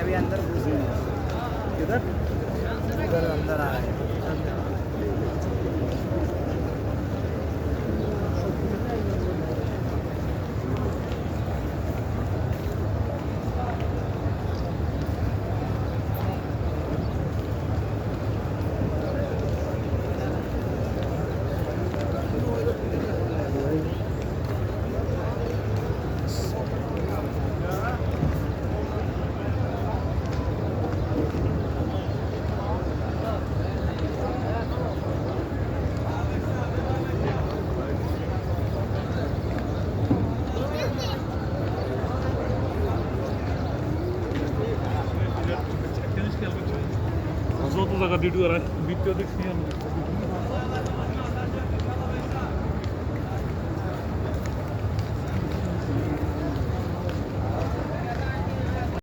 अभी अंदर घुस गए इधर अंदर आ रहे हैं। As outras agora de durar, 28 que tinha.